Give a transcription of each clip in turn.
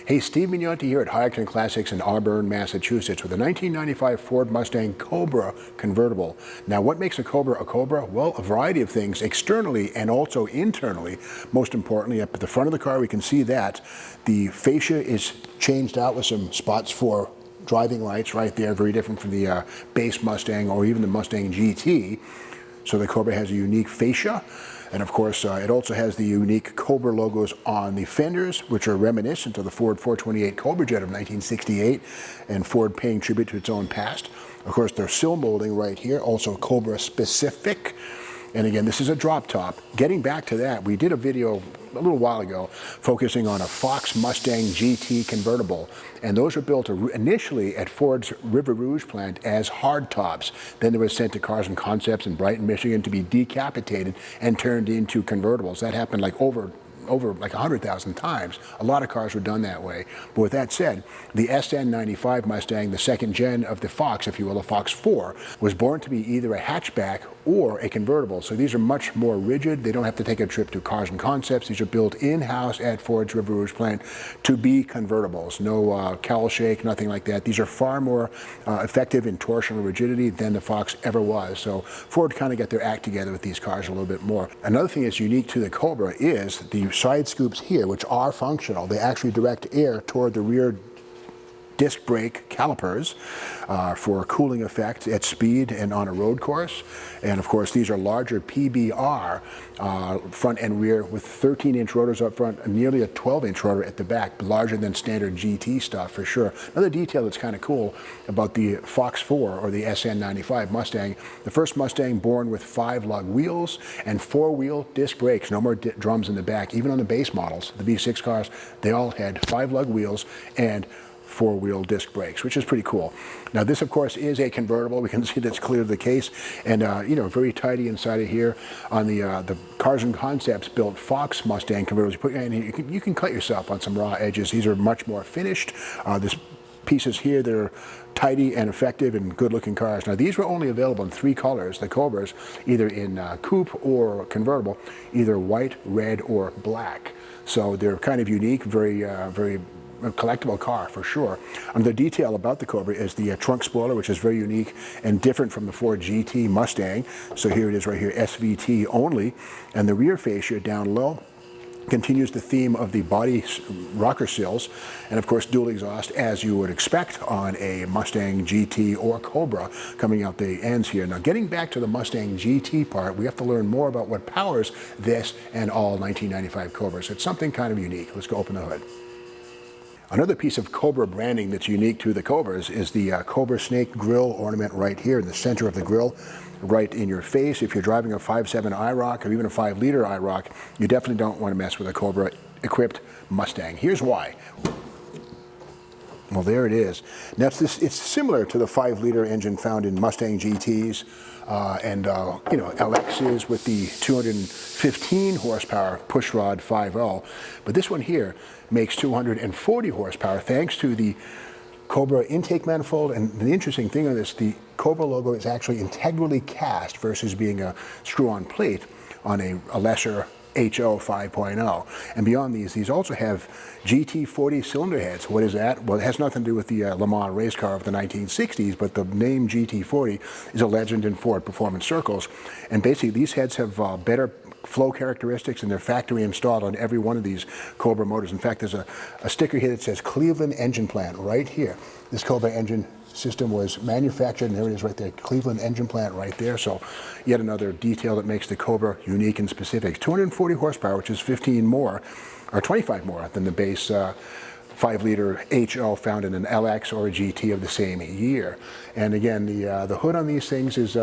Hey, Steve Magnante here at High-Octane Classics in Auburn, Massachusetts with a 1995 Ford Mustang Cobra convertible. Now, what makes a Cobra a Cobra? Well, a variety of things externally and also internally. Most importantly, up at the front of the car, we can see that the fascia is changed out with some spots for driving lights right there, very different from the base Mustang or even the Mustang GT. So the Cobra has a unique fascia. And of course, it also has the unique Cobra logos on the fenders, which are reminiscent of the Ford 428 Cobra Jet of 1968, and Ford paying tribute to its own past. Of course, their sill molding right here, also Cobra specific. And again, this is a drop top. Getting back to that, we did a video a little while ago focusing on a Fox Mustang GT convertible. And those were built initially at Ford's River Rouge plant as hard tops. Then they were sent to Cars and Concepts in Brighton, Michigan to be decapitated and turned into convertibles. That happened like over like 100,000 times. A lot of cars were done that way. But with that said, the SN95 Mustang, the second gen of the Fox, if you will, the Fox 4, was born to be either a hatchback or a convertible. So these are much more rigid. They don't have to take a trip to Cars and Concepts. These are built in-house at Ford's River Rouge plant to be convertibles. No cowl shake, nothing like that. These are far more effective in torsional rigidity than the Fox ever was. So Ford kind of got their act together with these cars a little bit more. Another thing that's unique to the Cobra is the side scoops here, which are functional. They actually direct air toward the rear disc brake calipers for cooling effect at speed and on a road course. And of course, these are larger PBR front and rear with 13-inch rotors up front and nearly a 12-inch rotor at the back, larger than standard GT stuff for sure. Another detail that's kind of cool about the Fox 4 or the SN95 Mustang, the first Mustang born with 5-lug wheels and 4-wheel disc brakes, no more drums in the back. Even on the base models, the V6 cars, they all had 5-lug wheels and 4-wheel disc brakes, which is pretty cool. Now this, of course, is a convertible. We can see that's clearly the case, and you know, very tidy inside of here. On the Cars and Concepts built Fox Mustang convertibles, you put in here, you can cut yourself on some raw edges. These are much more finished. This pieces here, they're tidy and effective and good-looking cars. Now these were only available in 3 colors, the Cobras, either in coupe or convertible, either white, red, or black. So they're kind of unique, very a collectible car for sure. The detail about the Cobra is the trunk spoiler, which is very unique and different from the Ford GT Mustang. So here it is right here, SVT only. And the rear fascia down low continues the theme of the body rocker sills, and of course dual exhaust as you would expect on a Mustang GT or Cobra coming out the ends here. Now getting back to the Mustang GT part, we have to learn more about what powers this and all 1995 Cobras. It's something kind of unique. Let's go open the hood. Another piece of Cobra branding that's unique to the Cobras is the Cobra snake grill ornament right here in the center of the grill, right in your face. If you're driving a 5.7 IROC or even a 5-liter IROC, you definitely don't want to mess with a Cobra equipped Mustang. Here's why. Well, there it is. Now it's similar to the 5-liter engine found in Mustang GTs and you know, LXs with the 215 horsepower pushrod 5.0, but this one here makes 240 horsepower thanks to the Cobra intake manifold. And the interesting thing on this, the Cobra logo is actually integrally cast versus being a screw-on plate on a lesser HO 5.0. And beyond these also have GT40 cylinder heads. What is that? Well, it has nothing to do with the Le Mans race car of the 1960s, but the name GT40 is a legend in Ford performance circles. And basically these heads have better flow characteristics, and they're factory installed on every one of these Cobra motors. In fact, there's a sticker here that says Cleveland Engine Plant right here. This Cobra engine system was manufactured, and there it is right there, Cleveland Engine Plant right there. So yet another detail that makes the Cobra unique and specific. 240 horsepower, which is 15 more, or 25 more than the base 5-liter HO found in an LX or a GT of the same year. And again, the hood on these things is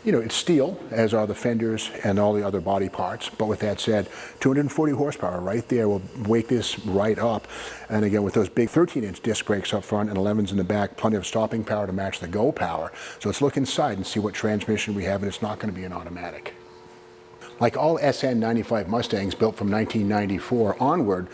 you know, it's steel, as are the fenders and all the other body parts. But with that said, 240 horsepower right there will wake this right up. And again, with those big 13-inch disc brakes up front and 11s in the back, plenty of stopping power to match the go power. So let's look inside and see what transmission we have, and it's not going to be an automatic. Like all SN95 Mustangs built from 1994 onward,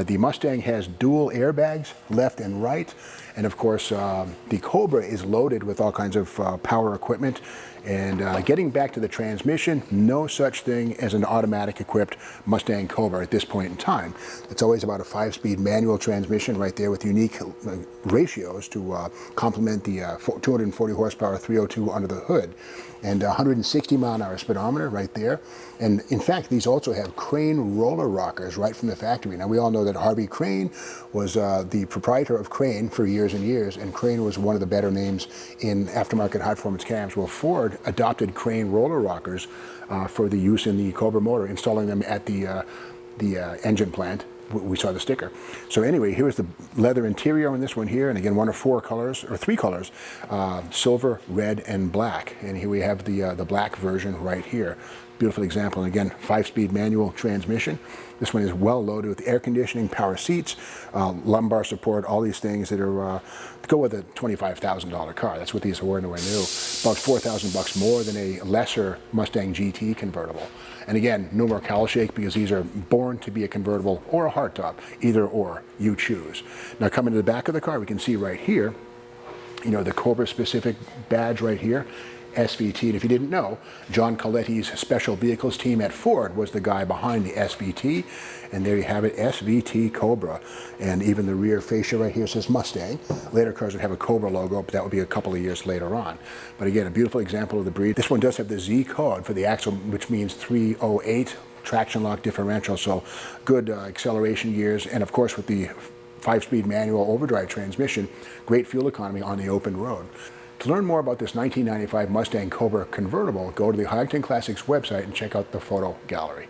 the Mustang has dual airbags, left and right, And of course, the Cobra is loaded with all kinds of power equipment. And getting back to the transmission, no such thing as an automatic equipped Mustang Cobra at this point in time. It's always about a 5-speed manual transmission right there with unique ratios to complement the 240 horsepower 302 under the hood, and 160 mile an hour speedometer right there. And in fact, these also have Crane roller rockers right from the factory. Now, we all know that Harvey Crane was the proprietor of Crane for years and years, and Crane was one of the better names in aftermarket high performance cabs. Well, Ford adopted Crane roller rockers for the use in the Cobra motor, installing them at the engine plant. We saw the sticker. So anyway, here's the leather interior on this one here, and again, one of 4 colors, or 3 colors, silver, red, and black. And here we have the black version right here. Beautiful example, and again, 5-speed manual transmission. This one is well loaded with air conditioning, power seats, lumbar support, all these things that are go with a $25,000 car. That's what these were when they were new. About $4,000 more than a lesser Mustang GT convertible. And again, no more cowl shake because these are born to be a convertible or a hardtop, either or, you choose. Now coming to the back of the car, we can see right here, you know, the Cobra specific badge right here. SVT, and if you didn't know, John Coletti's special vehicles team at Ford was the guy behind the SVT, and there you have it, SVT Cobra. And even the rear fascia right here says Mustang. Later cars would have a Cobra logo, but that would be a couple of years later on. But again, a beautiful example of the breed. This one does have the Z code for the axle, which means 308 traction lock differential, so good acceleration gears, and of course with the 5-speed manual overdrive transmission, great fuel economy on the open road. To learn more about this 1995 Mustang Cobra convertible, go to the High-Octane Classics website and check out the photo gallery.